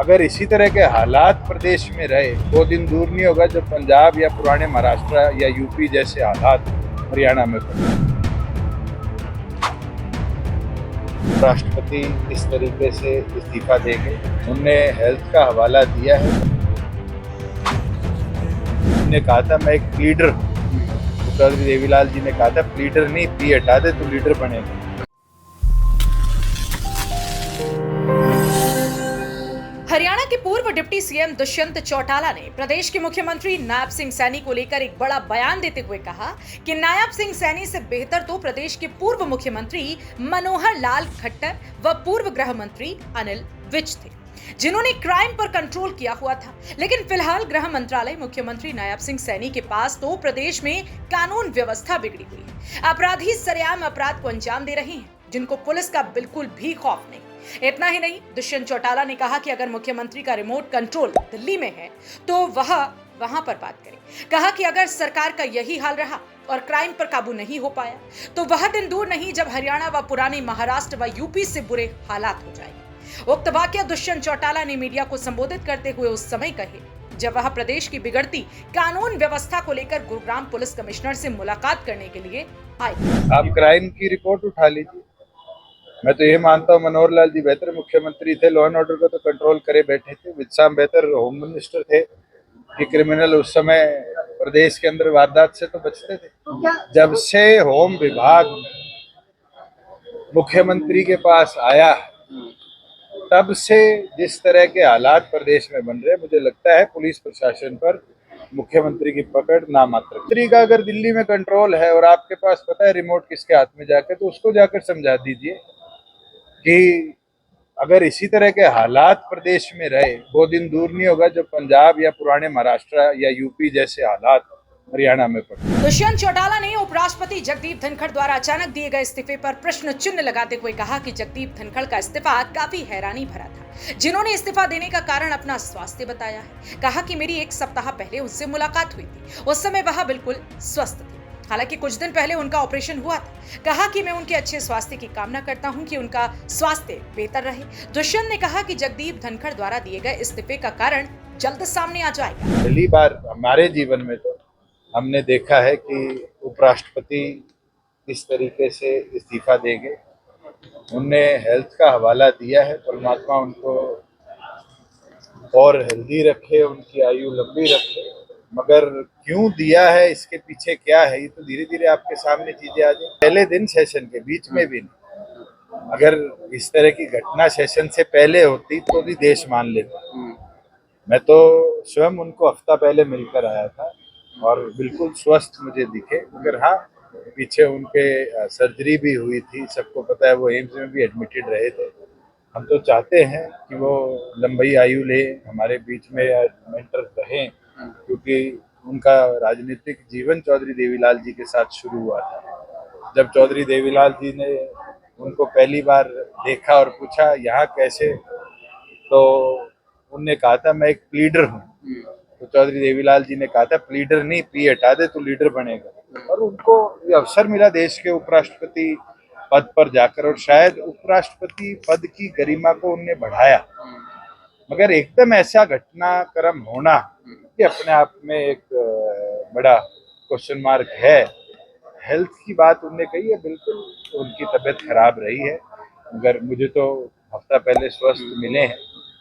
अगर इसी तरह के हालात प्रदेश में रहे, वो दिन दूर नहीं होगा जब पंजाब या पुराने महाराष्ट्र या यूपी जैसे हालात हरियाणा में पड़े। राष्ट्रपति इस तरीके से इस्तीफा देंगे, उनने हेल्थ का हवाला दिया है। उन्होंने कहा था मैं एक लीडर हूं। चौधरी देवीलाल जी ने कहा था लीडर नहीं, पी हटा दे तो लीडर बनेगा। हरियाणा के पूर्व डिप्टी सीएम दुष्यंत चौटाला ने प्रदेश के मुख्यमंत्री नायब सिंह सैनी को लेकर एक बड़ा बयान देते हुए कहा कि नायब सिंह सैनी से बेहतर तो प्रदेश के पूर्व मुख्यमंत्री मनोहर लाल खट्टर व पूर्व गृह मंत्री अनिल विज थे, जिन्होंने क्राइम पर कंट्रोल किया हुआ था। लेकिन फिलहाल गृह मंत्रालय मुख्यमंत्री नायब सिंह सैनी के पास तो प्रदेश में कानून व्यवस्था बिगड़ी हुई है। अपराधी सरेआम अपराध को अंजाम दे रहे हैं, जिनको पुलिस का बिल्कुल भी खौफ नहीं। इतना ही नहीं, दुष्यंत चौटाला ने कहा कि अगर मुख्यमंत्री का रिमोट कंट्रोल दिल्ली में है तो वह वहां पर बात करे। कहा कि अगर सरकार का यही हाल रहा और क्राइम पर काबू नहीं हो पाया तो वह दिन दूर नहीं जब हरियाणा व पुराने महाराष्ट्र व यूपी से बुरे हालात हो जाएंगे। उक्त वाकया दुष्यंत चौटाला ने मीडिया को संबोधित करते हुए उस समय कहे जब वह प्रदेश की बिगड़ती कानून व्यवस्था को लेकर गुरुग्राम पुलिस कमिश्नर से मुलाकात करने के लिए आए। आप क्राइम की रिपोर्ट उठा लीजिए। मैं तो ये मानता हूँ मनोहर लाल जी बेहतर मुख्यमंत्री थे, लॉ एंड ऑर्डर को तो कंट्रोल करे बैठे थे। विजय बेहतर होम मिनिस्टर थे कि क्रिमिनल उस समय प्रदेश के अंदर वारदात से तो बचते थे। जब से होम विभाग मुख्यमंत्री के पास आया तब से जिस तरह के हालात प्रदेश में बन रहे, मुझे लगता है पुलिस प्रशासन पर मुख्यमंत्री की पकड़ नामात्र। मंत्री का अगर दिल्ली में कंट्रोल है और आपके पास पता है रिमोट किसके हाथ में जाके, तो उसको जाकर समझा दीजिए कि अगर इसी तरह के हालात प्रदेश में रहे, वो दिन दूर नहीं होगा जब पंजाब या पुराने महाराष्ट्र या यूपी जैसे हालात हरियाणा में पड़े। दुष्यंत चौटाला ने उपराष्ट्रपति जगदीप धनखड़ द्वारा अचानक दिए गए इस्तीफे पर प्रश्न चिन्ह लगाते हुए कहा कि जगदीप धनखड़ का इस्तीफा काफी हैरानी भरा था, जिन्होंने इस्तीफा देने का कारण अपना स्वास्थ्य बताया है। कहा कि मेरी 1 सप्ताह पहले उनसे मुलाकात हुई थी, उस समय वह बिल्कुल स्वस्थ थे। हालांकि कुछ दिन पहले उनका ऑपरेशन हुआ था। कहा कि मैं उनके अच्छे स्वास्थ्य की कामना करता हूं कि उनका स्वास्थ्य बेहतर रहे। दुष्यंत ने कहा कि जगदीप धनखड़ द्वारा दिए गए इस्तीफे का कारण जल्द सामने आ जाएगा। पहली बार हमारे जीवन में तो हमने देखा है कि उपराष्ट्रपति इस तरीके से इस्तीफा देंगे। उनने हेल्थ का हवाला दिया है, परमात्मा उनको और हेल्दी रखे, उनकी आयु लंबी रखे। मगर क्यों दिया है, इसके पीछे क्या है, ये तो धीरे धीरे आपके सामने चीजें आ जाए। पहले दिन सेशन के बीच में भी नहीं। अगर इस तरह की घटना सेशन से पहले होती तो भी देश मान लेता। मैं तो स्वयं उनको हफ्ता पहले मिलकर आया था और बिल्कुल स्वस्थ मुझे दिखे। मगर हाँ, पीछे उनके सर्जरी भी हुई थी, सबको पता है। वो एम्स में भी एडमिटेड रहे थे। हम तो चाहते हैं कि वो लंबी आयु ले, हमारे बीच में मेंटर रहें, क्योंकि उनका राजनीतिक जीवन चौधरी देवीलाल जी के साथ शुरू हुआ था। जब चौधरी देवीलाल जी ने उनको पहली बार देखा और पूछा यहाँ कैसे, तो उनने कहा था मैं एक लीडर हूँ। तो चौधरी देवीलाल जी ने कहा था लीडर नहीं, पी हटा दे तो लीडर बनेगा। और उनको ये अवसर मिला देश के उपराष्ट्रपति पद पर जाकर, और शायद उपराष्ट्रपति पद की गरिमा को उनने बढ़ाया। मगर एकदम ऐसा घटनाक्रम होना ये अपने आप में एक बड़ा क्वेश्चन मार्क है। हेल्थ की बात उनने कही है, बिल्कुल उनकी तबीयत खराब रही है, मगर मुझे तो हफ्ता पहले स्वस्थ मिले हैं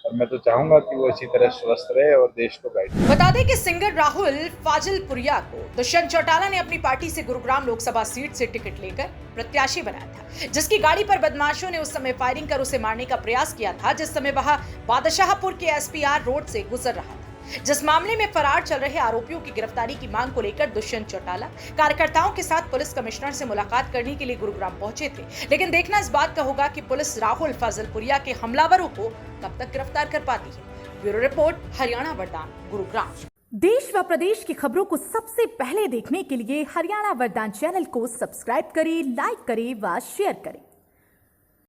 और मैं तो चाहूंगा कि वो इसी तरह स्वस्थ रहे और देश को गाइड। बता दें कि सिंगर राहुल फाजिलपुरिया को दुष्यंत चौटाला ने अपनी पार्टी से गुरुग्राम लोकसभा सीट से टिकट लेकर प्रत्याशी बनाया था, जिसकी गाड़ी पर बदमाशों ने उस समय फायरिंग कर उसे मारने का प्रयास किया था, जिस समय वह बादशाहपुर के एसपीआर रोड से गुजर रहा था। जिस मामले में फरार चल रहे आरोपियों की गिरफ्तारी की मांग को लेकर दुष्यंत चौटाला कार्यकर्ताओं के साथ पुलिस कमिश्नर से मुलाकात करने के लिए गुरुग्राम पहुंचे थे। लेकिन देखना इस बात का होगा कि पुलिस राहुल फाजिलपुरिया के हमलावरों को कब तक गिरफ्तार कर पाती है। ब्यूरो रिपोर्ट, हरियाणा वरदान, गुरुग्राम। देश व प्रदेश की खबरों को सबसे पहले देखने के लिए हरियाणा वरदान चैनल को सब्सक्राइब करें, लाइक करें व शेयर करें।